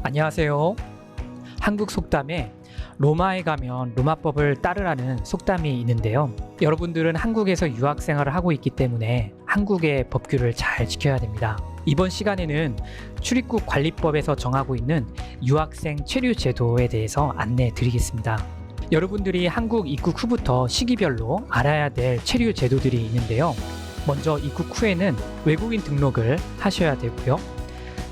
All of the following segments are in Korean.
안녕하세요. 한국 속담에 로마에 가면 로마법을 따르라는 속담이 있는데요. 여러분들은 한국에서 유학 생활을 하고 있기 때문에 한국의 법규를 잘 지켜야 됩니다. 이번 시간에는 출입국 관리법에서 정하고 있는 유학생 체류 제도에 대해서 안내 드리겠습니다. 여러분들이 한국 입국 후부터 시기별로 알아야 될 체류 제도들이 있는데요. 먼저 입국 후에는 외국인 등록을 하셔야 되고요.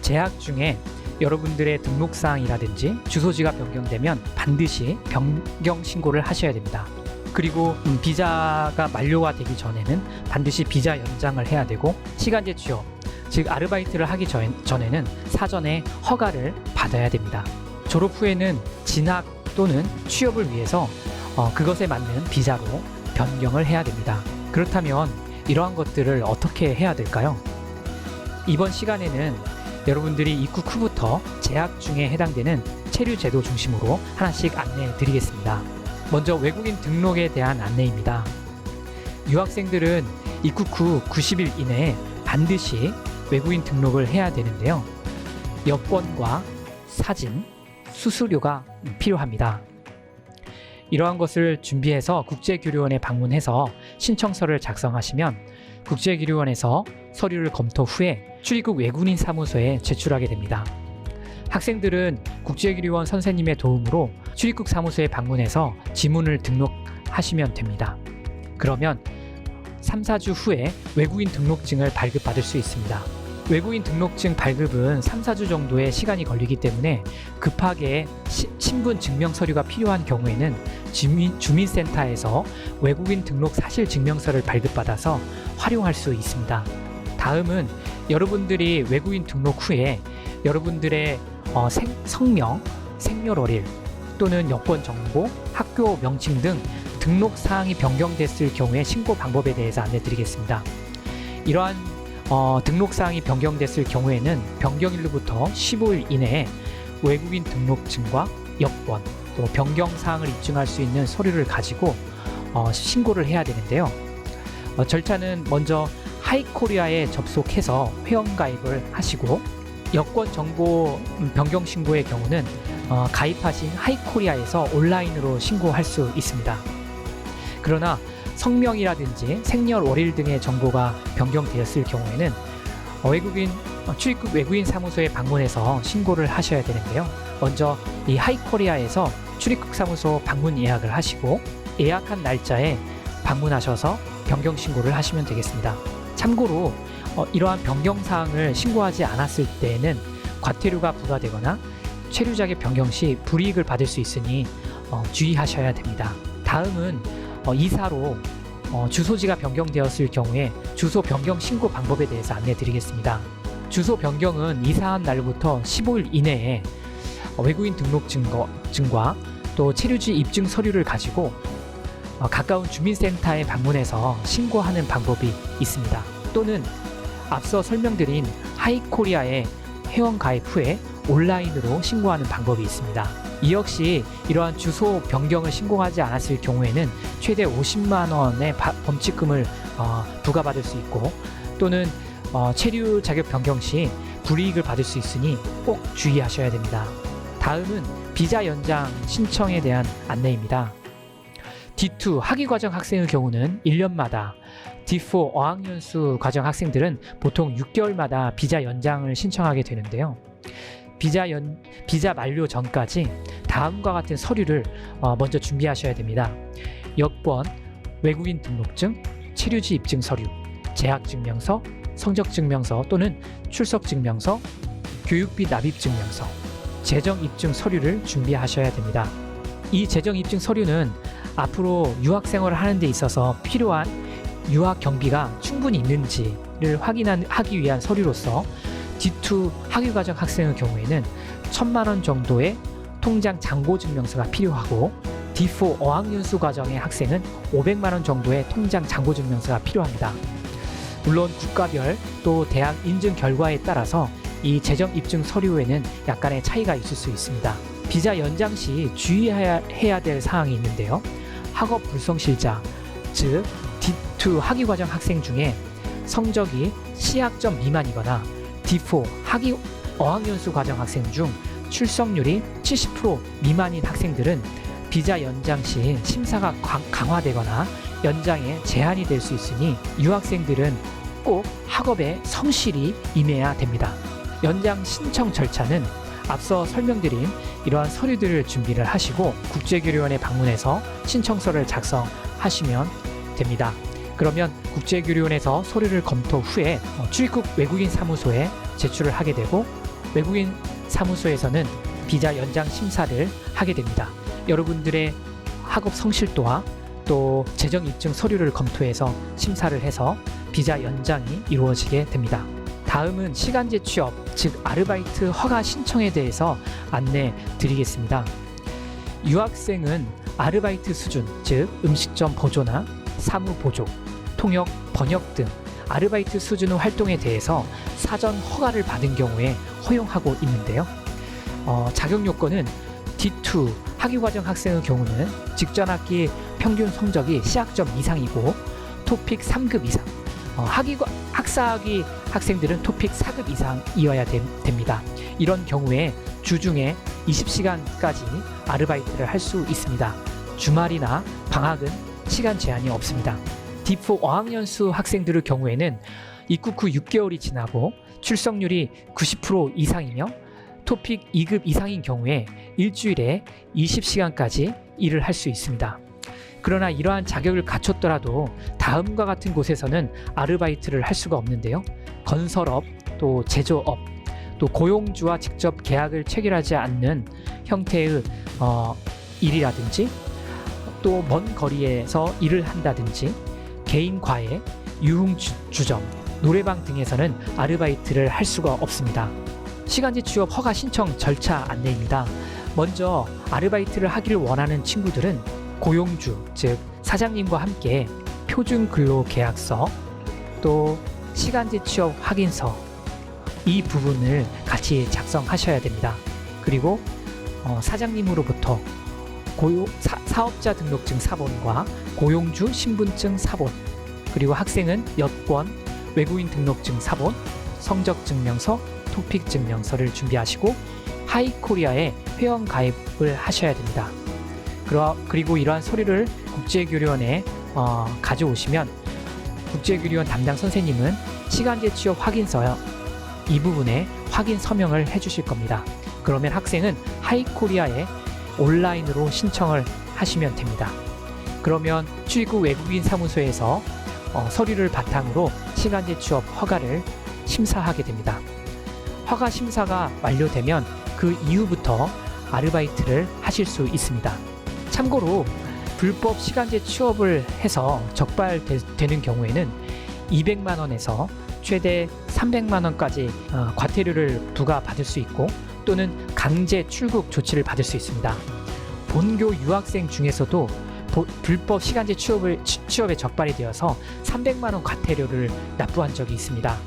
재학 중에 여러분들의 등록사항이라든지 주소지가 변경되면 반드시 변경 신고를 하셔야 됩니다. 그리고 비자가 만료가 되기 전에는 반드시 비자 연장을 해야 되고, 시간제 취업, 즉 아르바이트를 하기 전에는 사전에 허가를 받아야 됩니다. 졸업 후에는 진학 또는 취업을 위해서 그것에 맞는 비자로 변경을 해야 됩니다. 그렇다면 이러한 것들을 어떻게 해야 될까요? 이번 시간에는 여러분들이 입국 후부터 재학 중에 해당되는 체류 제도 중심으로 하나씩 안내해 드리겠습니다. 먼저 외국인 등록에 대한 안내입니다. 유학생들은 입국 후 90일 이내에 반드시 외국인 등록을 해야 되는데요. 여권과 사진, 수수료가 필요합니다. 이러한 것을 준비해서 국제교류원에 방문해서 신청서를 작성하시면 국제교류원에서 서류를 검토 후에 출입국 외국인 사무소에 제출하게 됩니다. 학생들은 국제교류원 선생님의 도움으로 출입국 사무소에 방문해서 지문을 등록하시면 됩니다. 그러면 3, 4주 후에 외국인 등록증을 발급받을 수 있습니다. 외국인 등록증 발급은 3, 4주 정도의 시간이 걸리기 때문에 급하게 신분 증명 서류가 필요한 경우에는 주민센터에서 외국인 등록 사실 증명서를 발급받아서 활용할 수 있습니다. 다음은 여러분들이 외국인 등록 후에 여러분들의 성명, 생년월일 또는 여권 정보, 학교 명칭 등 등록 사항이 변경됐을 경우에 신고 방법에 대해서 안내드리겠습니다. 이러한 등록 사항이 변경됐을 경우에는 변경일로부터 15일 이내에 외국인 등록증과 여권, 또 변경 사항을 입증할 수 있는 서류를 가지고 신고를 해야 되는데요. 절차는 먼저 하이코리아에 접속해서 회원가입을 하시고, 여권 정보 변경 신고의 경우는 가입하신 하이코리아에서 온라인으로 신고할 수 있습니다. 그러나 성명이라든지 생년월일 등의 정보가 변경되었을 경우에는 출입국 외국인 사무소에 방문해서 신고를 하셔야 되는데요. 먼저 이 하이코리아에서 출입국 사무소 방문 예약을 하시고, 예약한 날짜에 방문하셔서 변경 신고를 하시면 되겠습니다. 참고로 이러한 변경 사항을 신고하지 않았을 때에는 과태료가 부과되거나 체류 자격 변경 시 불이익을 받을 수 있으니 주의하셔야 됩니다. 다음은 이사로 주소지가 변경되었을 경우에 주소 변경 신고 방법에 대해서 안내드리겠습니다. 주소 변경은 이사한 날부터 15일 이내에 외국인 등록증과 또 체류지 입증 서류를 가지고 가까운 주민센터에 방문해서 신고하는 방법이 있습니다. 또는 앞서 설명드린 하이코리아에 회원가입 후에 온라인으로 신고하는 방법이 있습니다. 이 역시 이러한 주소 변경을 신고하지 않았을 경우에는 최대 50만 원의 범칙금을 부과받을 수 있고, 또는 체류 자격 변경 시 불이익을 받을 수 있으니 꼭 주의하셔야 됩니다. 다음은 비자 연장 신청에 대한 안내입니다. D2 학위과정 학생의 경우는 1년마다, D4 어학연수 과정 학생들은 보통 6개월마다 비자 연장을 신청하게 되는데요. 비자 만료 전까지 다음과 같은 서류를 먼저 준비하셔야 됩니다. 여권, 외국인 등록증, 체류지 입증 서류, 재학증명서, 성적증명서 또는 출석증명서, 교육비 납입증명서, 재정입증 서류를 준비하셔야 됩니다. 이 재정입증 서류는 앞으로 유학생활을 하는 데 있어서 필요한 유학 경비가 충분히 있는지를 확인하기 위한 서류로서 D2 학위과정 학생의 경우에는 1,000만 원 정도의 통장 잔고증명서가 필요하고, D4 어학연수 과정의 학생은 500만 원 정도의 통장 잔고증명서가 필요합니다. 물론 국가별 또 대학 인증 결과에 따라서 이 재정 입증 서류에는 약간의 차이가 있을 수 있습니다. 비자 연장 시 주의해야 될 사항이 있는데요. 학업 불성실자, 즉 D2 학위과정 학생 중에 성적이 C학점 미만이거나 D4 어학연수 과정 학생 중 출석률이 70% 미만인 학생들은 비자 연장 시 심사가 강화되거나 연장에 제한이 될 수 있으니 유학생들은 꼭 학업에 성실히 임해야 됩니다. 연장 신청 절차는 앞서 설명드린 이러한 서류들을 준비를 하시고 국제교류원에 방문해서 신청서를 작성하시면 됩니다. 그러면 국제교류원에서 서류를 검토 후에 출입국 외국인 사무소에 제출을 하게 되고 외국인 사무소에서는 비자 연장 심사를 하게 됩니다. 여러분들의 학업 성실도와 또 재정 입증 서류를 검토해서 심사를 해서 비자 연장이 이루어지게 됩니다. 다음은 시간제 취업, 즉 아르바이트 허가 신청에 대해서 안내 드리겠습니다. 유학생은 아르바이트 수준, 즉 음식점 보조나 사무 보조, 통역, 번역 등 아르바이트 수준 활동에 대해서 사전 허가를 받은 경우에 허용하고 있는데요. 자격 요건은 D2 학위과정 학생의 경우는 직전 학기 평균 성적이 C학점 이상이고 토픽 3급 이상, 학사학위 학생들은 토픽 4급 이상이어야 됩니다. 이런 경우에 주중에 20시간까지 아르바이트를 할 수 있습니다. 주말이나 방학은 시간 제한이 없습니다. D4 어학연수 학생들의 경우에는 입국 후 6개월이 지나고 출석률이 90% 이상이며 토픽 2급 이상인 경우에 일주일에 20시간까지 일을 할 수 있습니다. 그러나 이러한 자격을 갖췄더라도 다음과 같은 곳에서는 아르바이트를 할 수가 없는데요. 건설업, 또 제조업, 또 고용주와 직접 계약을 체결하지 않는 형태의 일이라든지 또 먼 거리에서 일을 한다든지 개인 과외, 유흥주점, 노래방 등에서는 아르바이트를 할 수가 없습니다. 시간제 취업 허가 신청 절차 안내입니다. 먼저 아르바이트를 하기를 원하는 친구들은 고용주, 즉 사장님과 함께 표준 근로 계약서, 또 시간제 취업 확인서 이 부분을 같이 작성하셔야 됩니다. 그리고 사장님으로부터 사업자 등록증 사본과 고용주 신분증 사본, 그리고 학생은 여권, 외국인 등록증 사본, 성적 증명서, 토픽 증명서를 준비하시고 하이코리아에 회원 가입을 하셔야 됩니다. 그리고 이러한 서류를 국제교류원에 가져오시면 국제교류원 담당 선생님은 시간제 취업 확인서 이 부분에 확인 서명을 해주실 겁니다. 그러면 학생은 하이코리아에 온라인으로 신청을 하시면 됩니다. 그러면 출입국 외국인 사무소에서 서류를 바탕으로 시간제 취업 허가를 심사하게 됩니다. 허가 심사가 완료되면 그 이후부터 아르바이트를 하실 수 있습니다. 참고로 불법 시간제 취업을 해서 적발되는 경우에는 200만 원에서 최대 300만 원까지 과태료를 부과받을 수 있고 또는 강제 출국 조치를 받을 수 있습니다. 본교 유학생 중에서도 불법 시간제 취업에 적발이 되어서 300만 원 과태료를 납부한 적이 있습니다.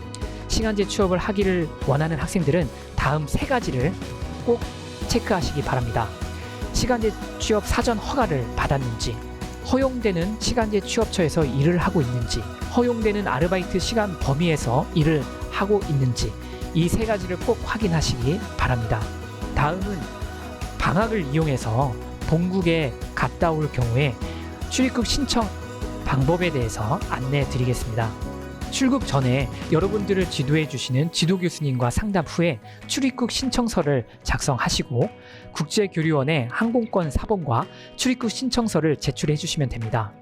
시간제 취업을 하기를 원하는 학생들은 다음 세 가지를 꼭 체크하시기 바랍니다. 시간제 취업 사전 허가를 받았는지, 허용되는 시간제 취업처에서 일을 하고 있는지, 허용되는 아르바이트 시간 범위에서 일을 하고 있는지 이 세 가지를 꼭 확인하시기 바랍니다. 다음은 방학을 이용해서 본국에 갔다 올 경우에 출입국 신청 방법에 대해서 안내 드리겠습니다. 출국 전에 여러분들을 지도해 주시는 지도 교수님과 상담 후에 출입국 신청서를 작성하시고 국제교류원에 항공권 사본과 출입국 신청서를 제출해 주시면 됩니다.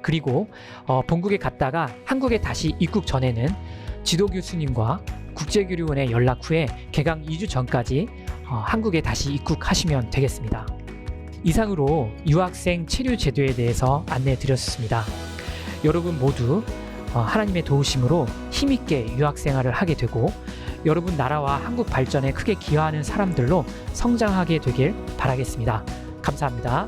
그리고 본국에 갔다가 한국에 다시 입국 전에는 지도 교수님과 국제교류원에 연락 후에 개강 2주 전까지 한국에 다시 입국하시면 되겠습니다. 이상으로 유학생 체류 제도에 대해서 안내 드렸습니다. 여러분 모두 하나님의 도우심으로 힘있게 유학생활을 하게 되고 여러분 나라와 한국 발전에 크게 기여하는 사람들로 성장하게 되길 바라겠습니다. 감사합니다.